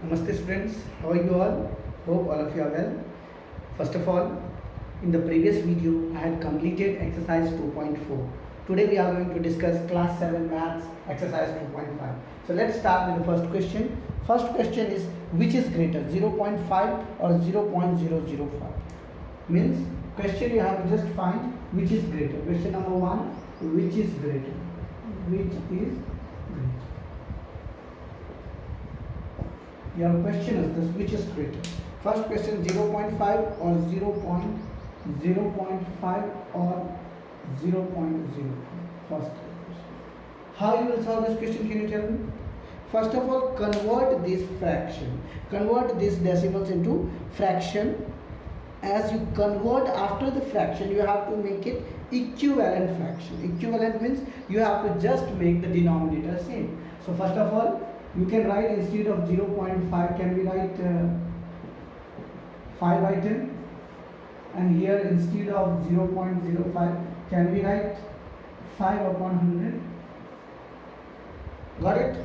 Namaste students, how are you all? Hope all of you are well. First of all, in the previous video I had completed exercise 2.4. Today we are going to discuss class 7 maths exercise 2.5. So let's start with the first question. First question is which is greater 0.5 or 0.005? Means question you have to just find which is greater. Question number 1, which is greater? Which is greater? Your question is this, which is greater? First question 0.5 or 0.05 or 0.05. First question. How you will solve this question, can you tell me? First of all, convert this fraction. Convert these decimals into fraction. As you convert after the fraction, you have to make it equivalent fraction. Equivalent means you have to just make the denominator same. So first of all, you can write instead of 0.5, can we write 5 by 10? And here instead of 0.05, can we write 5 upon 100? Got it?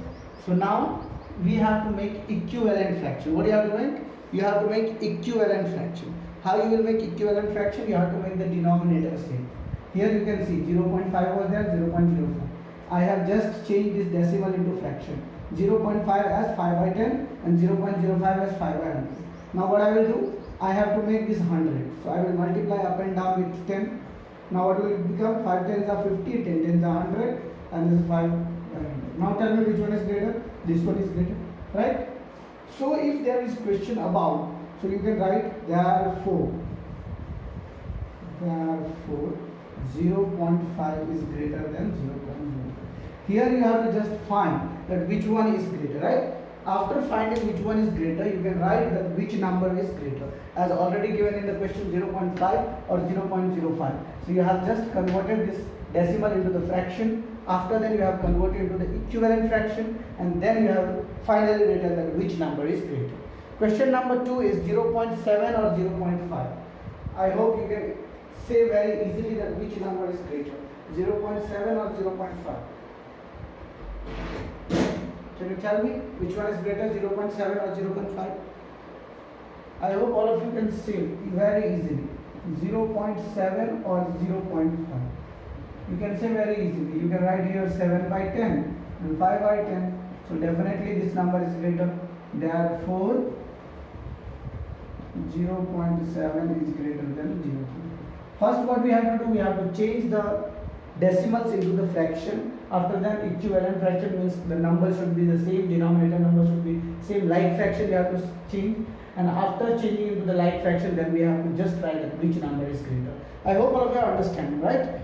So now we have to make equivalent fraction. What do you have to make? You have to make equivalent fraction. How you will make equivalent fraction? You have to make the denominator same. Here you can see 0.5 was there, 0.05. I have just changed this decimal into fraction. 0.5 as 5 by 10 and 0.05 as 5 by 100. Now what I will do? I have to make this 100. So I will multiply up and down with 10. Now what will it become? 5 tens are 50, 10 tens are 100, and this is 5 by 100. Now tell me which one is greater? This one is greater, right? So if there is question about, so you can write therefore 0.5 is greater than 0.05. Here you have to just find that which one is greater, right? After finding which one is greater, you can write that which number is greater. As already given in the question 0.5 or 0.05. So you have just converted this decimal into the fraction. After that you have converted into the equivalent fraction, and then you have finally written that which number is greater. Question number 2 is 0.7 or 0.5. I hope you can say very easily that which number is greater, 0.7 or 0.5. Can you tell me which one is greater, 0.7 or 0.5? I hope all of you can say very easily, 0.7 or 0.5. You can say very easily. You can write here 7 by 10 and 5 by 10. So definitely this number is greater. Therefore 0.7 is greater than 0. First what we have to do, we have to change the decimals into the fraction. After that equivalent fraction means the number should be the same, denominator number should be same, like fraction we have to change, and after changing into the like fraction then we have to just write which number is greater. I hope all of you are understanding, right?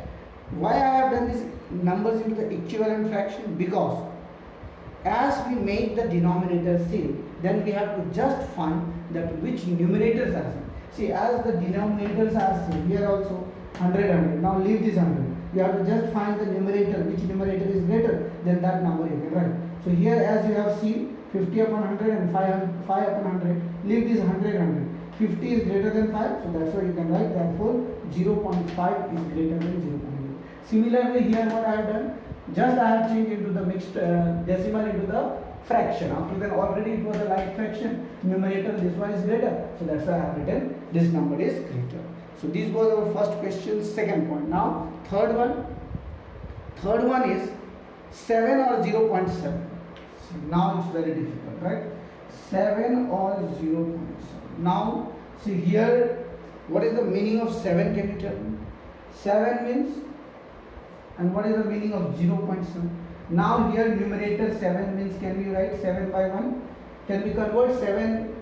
Why I have done these numbers into the equivalent fraction? Because as we make the denominator same, then we have to just find that which numerators are same. See, as the denominators are same, here also 100, 100. Now leave this 100. You have to just find the numerator, which numerator is greater than that number you can write. So here as you have seen, 50 upon 100 and 5 upon 100, leave this 100, 100. 50 is greater than 5, so that's why you can write, therefore 0.5 is greater than 0.8. Similarly here what I have done, just I have changed into the mixed decimal into the fraction. After that already it was a like fraction, numerator this one is greater, so that's why I have written this number is greater. So this was our first question, second point. Now third one is 7 or 0.7. Now it's very difficult, right? 7 or 0.7. Now see here, what is the meaning of 7? Can you tell me? 7 means, and what is the meaning of 0.7? Now here numerator 7 means, can we write 7 by 1? Can we convert 7?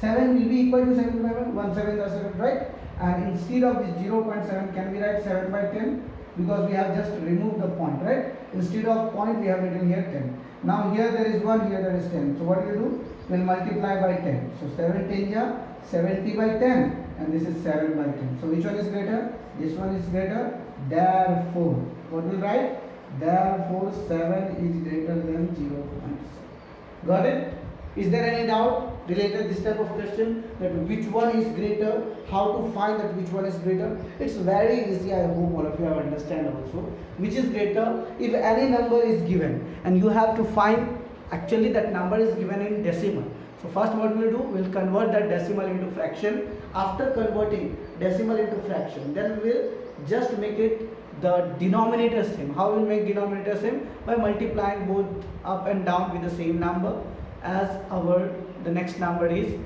7 will be equal to 7 by 1. 1 7 is 7, right? And instead of this 0.7, can we write 7 by 10? Because we have just removed the point, right? Instead of point we have written here 10. Now here there is 1, here there is 10. So what do you do? We'll multiply by 10. So 7 10 ja 70 by 10, and this is 7 by 10. So which one is greater? This one is greater. Therefore, what will write? Therefore 7 is greater than 0.7. Got it? Is there any doubt related to this type of question, that which one is greater, how to find that which one is greater? It's very easy. I hope all of you have understand also. Which is greater? If any number is given and you have to find, actually that number is given in decimal. So first what we'll do, we'll convert that decimal into fraction. After converting decimal into fraction, then we'll just make it the denominator same. How will make denominator same? By multiplying both up and down with the same number as our the next number is.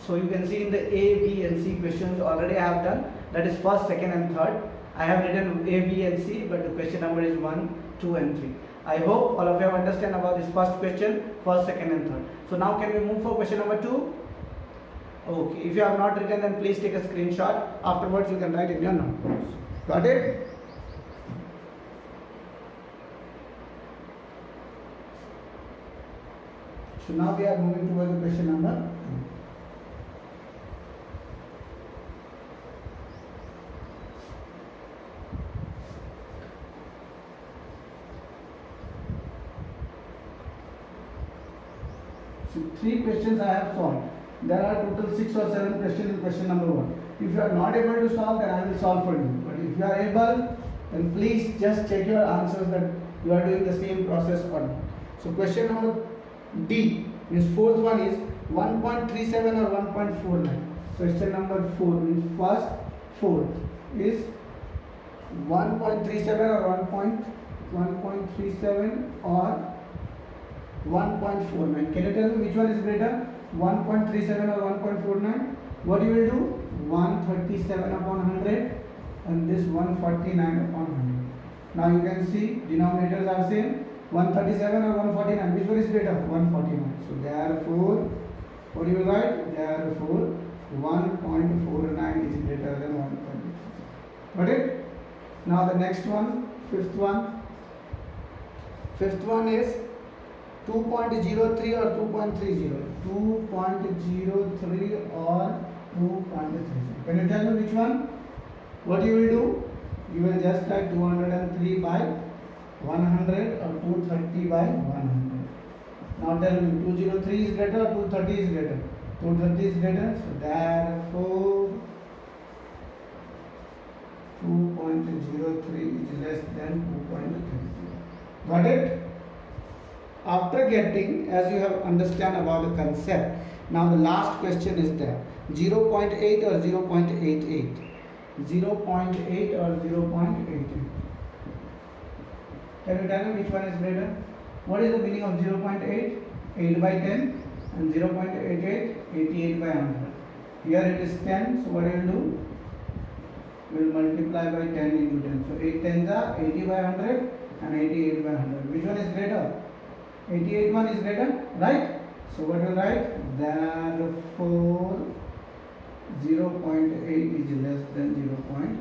So you can see in the A, B and C questions already I have done, that is first, second and third. I have written A, B and C, but the question number is 1, 2 and 3. I hope all of you have understand about this first question, first, second and third. So now can we move for question number 2? Okay, if you have not written, then please take a screenshot. Afterwards you can write in your notebooks. Got it? So now we are moving towards the question number 2. So 3 questions I have solved. There are total 6 or 7 questions in question number 1. If you are not able to solve, then I will solve for you. But if you are able, then please just check your answers that you are doing the same process or not. So question number D, means fourth one is 1.37 or 1.49. So question number 4 means first, fourth is 1.37 or 1.37 or 1.49. Can you tell me which one is greater? 1.37 or 1.49? What you will do? 137 upon 100 and this 149 upon 100. Now you can see denominators are same. 137 or 149. Which one is greater? 149. So therefore, what do you write? Therefore, 1.49 is greater than 1.37. Got it? Now the next one, fifth one. Fifth one is 2.03 or 2.30. 2.03 or 2.30. Can you tell me which one? What you will do? You will just write 203 by 100 or 230 by 100. Now tell me, 203 is greater or 230 is greater? 230 is greater. So therefore 2.03 is less than 2.30. Got it? After getting, as you have understand about the concept, now the last question is there. 0.8 or 0.88. 0.8 or 0.88. Can you tell me which one is greater? What is the meaning of 0.8? 8 by 10 and 0.88, 88 by 100. Here it is 10, so what you will do? We will multiply by 10 into 10. So 8 tens are 80 by 100 and 88 by 100. Which one is greater? 88 one is greater, right? So what will write? Therefore 0.8 is less than 0.8.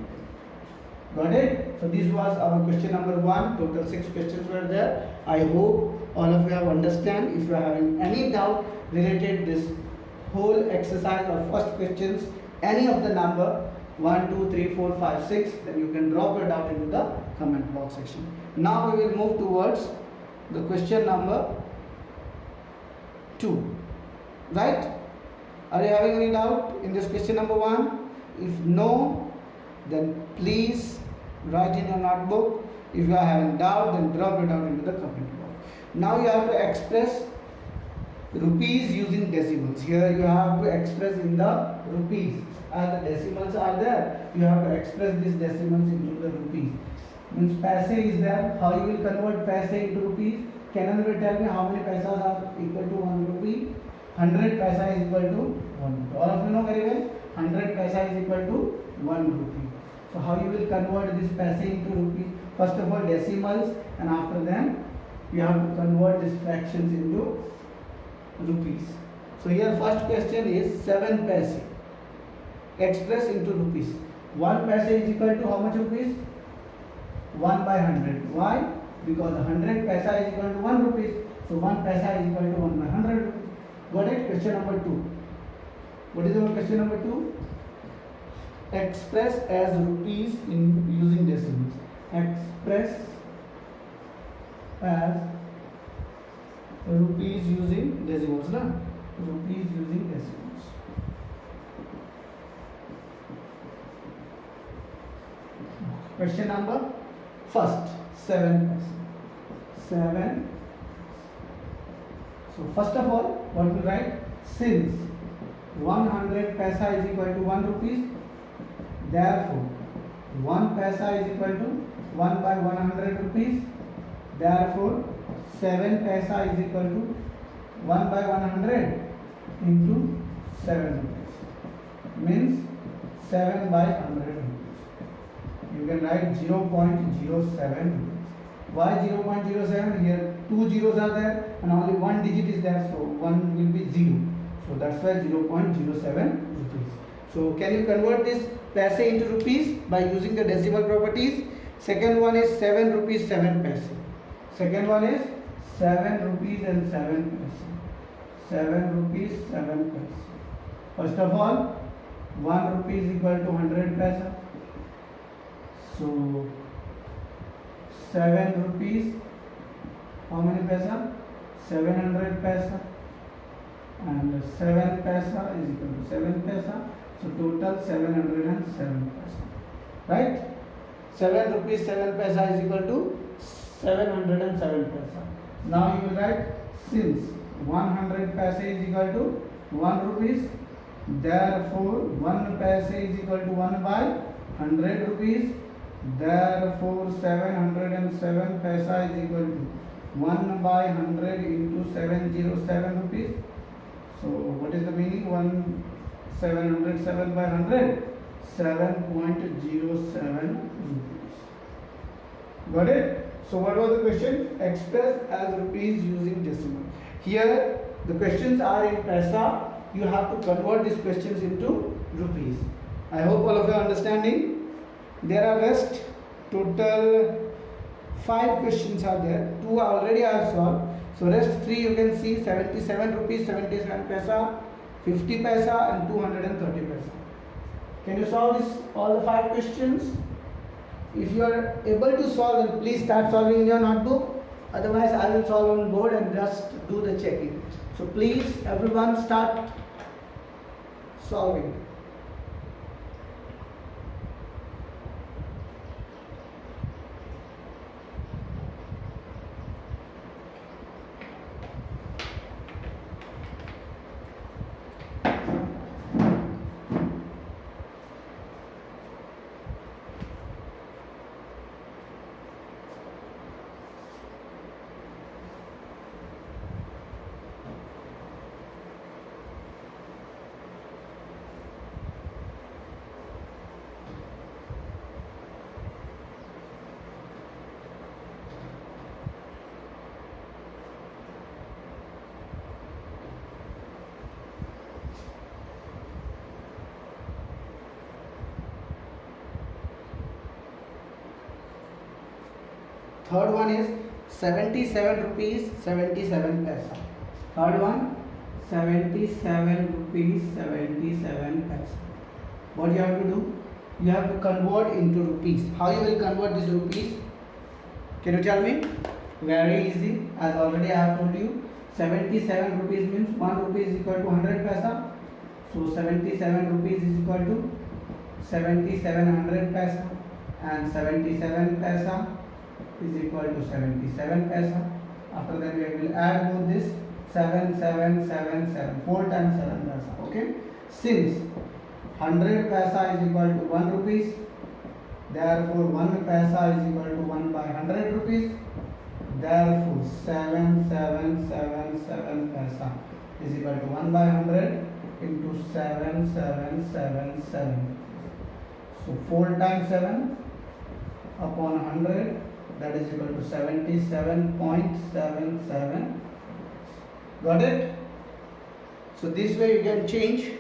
Got it? So this was our question number 1. Total 6 questions were there. I hope all of you have understand. If you are having any doubt related this whole exercise or first questions, any of the number 1, 2, 3, 4, 5, 6, then you can drop your doubt into the comment box section. Now we will move towards the question number 2. Right? Are you having any doubt in this question number 1? If no, then please write in your notebook. If you are having doubt, then drop it out into the comment box. Now you have to express rupees using decimals. Here you have to express in the rupees. As the decimals are there, you have to express these decimals into the rupees. Means paise is there. How you will convert paise into rupees? Can anybody tell me how many paisas are equal to 1 rupee? 100 paisa is equal to 1 rupee. All of you know very well. 100 paisa is equal to 1 rupee. So how you will convert this paise into rupees? First of all decimals, and after that you have to convert these fractions into rupees. So here first question is 7 paise. Express into rupees. 1 paise is equal to how much rupees? 1 by 100. Why? Because 100 paisa is equal to 1 rupees. So 1 paisa is equal to 1 by 100 rupees. Got it? Question number 2. What is our question number 2? Express as rupees in using decimals. Express as rupees using decimals. Na? Rupees using decimals. Question number first, 7. 7. So first of all, what we write? since 100 paisa is equal to 1 rupees, therefore 1 paisa is equal to 1 by 100 rupees, therefore 7 paisa is equal to 1 by 100 into 7 rupees, means 7 by 100 rupees. You can write 0.07 rupees. Why 0.07? Here two zeros are there and only one digit is there, so 1 will be 0. So that's why 0.07 rupees. So can you convert this paise into rupees by using the decimal properties? Second one is 7 rupees 7 paise. Second one is 7 rupees and 7 paise. 7 rupees 7 paise. First of all, 1 rupee is equal to 100 paisa. So 7 rupees, how many paisa? 700 paisa, and 7 paisa is equal to 7 paisa. So total 707 paisa, right? 7 rupees 7 paisa is equal to 707 paisa. Now you will write, since 100 paisa is equal to 1 rupees, therefore 1 paisa is equal to 1 by 100 rupees. Therefore 707 paisa is equal to 1 by 100 into 707 rupees. So what is the meaning? 707 by 100, 7.07 rupees. Got it? So what was the question? Express as rupees using decimal. Here the questions are in paisa. You have to convert these questions into rupees. I hope all of you are understanding. There are rest total 5 questions are there. 2 already I have solved. So rest 3 you can see, 77 rupees 77 paisa, 50 paisa and 230 paisa. Can you solve this all the 5 questions? If you are able to solve, then please start solving in your notebook. Otherwise I will solve on board and just do the checking. So please everyone start solving. Third one is 77 rupees 77 paisa. Third one 77 rupees 77 paisa. What you have to do? You have to convert into rupees. How you will convert this rupees? Can you tell me? Very easy. As already I have told you, 77 rupees means 1 rupee is equal to 100 paisa. So 77 rupees is equal to 7700 paisa, and 77 paisa is equal to 77 paisa. After that we will add both this 7777, 4 times 7 paisa. Okay. Since 100 paisa is equal to 1 rupees, therefore 1 paisa is equal to 1 by 100 rupees. Therefore 7777 paisa is equal to 1 by 100 into 7777. So 4 times 7 upon 100, that is equal to 77.77. Got it? So this way you can change.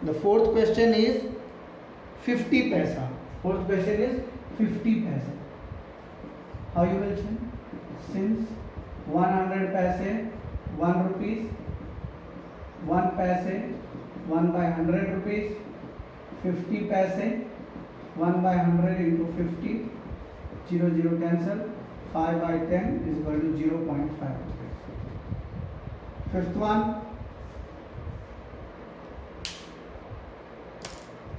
The fourth question is 50 paisa. Fourth question is 50 paisa. How you will change? Since 100 paise 1 rupees, 1 paise 1 by 100 rupees, 50 paise 1 by 100 into 50, 0 0 cancel, 5 by 10 is equal to 0.5 rupees. Fifth one,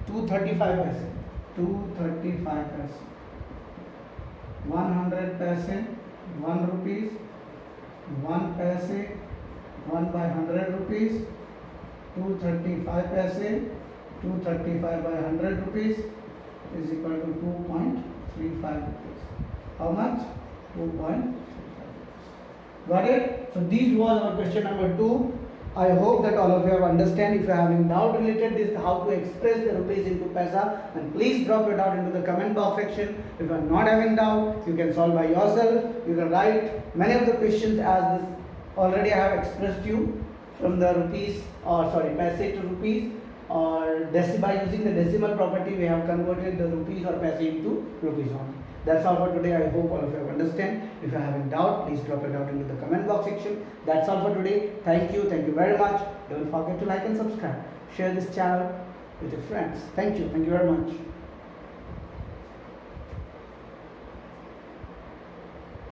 235 paise, 235 paise, 100 paise 1 rupees, 1 paise 1 by 100 rupees, 235 paise, 235 by 100 rupees is equal to 2.35 rupees. How much? 2.35. Got it? So this was our question number 2. I hope that all of you have understand. If you are having doubt related this how to express the rupees into paisa, then please drop your doubt into the comment box section. If you are not having doubt, you can solve by yourself. You can write many of the questions as this already I have expressed you from the rupees or sorry paise to rupees, or by using the decimal property we have converted the rupees or paise into rupees only. That's all for today. I hope all of you have understand. If you are having doubt, please drop your doubt into the comment box section. That's all for today. Thank you very much. Don't forget to like and subscribe. Share this channel with your friends. Thank you very much.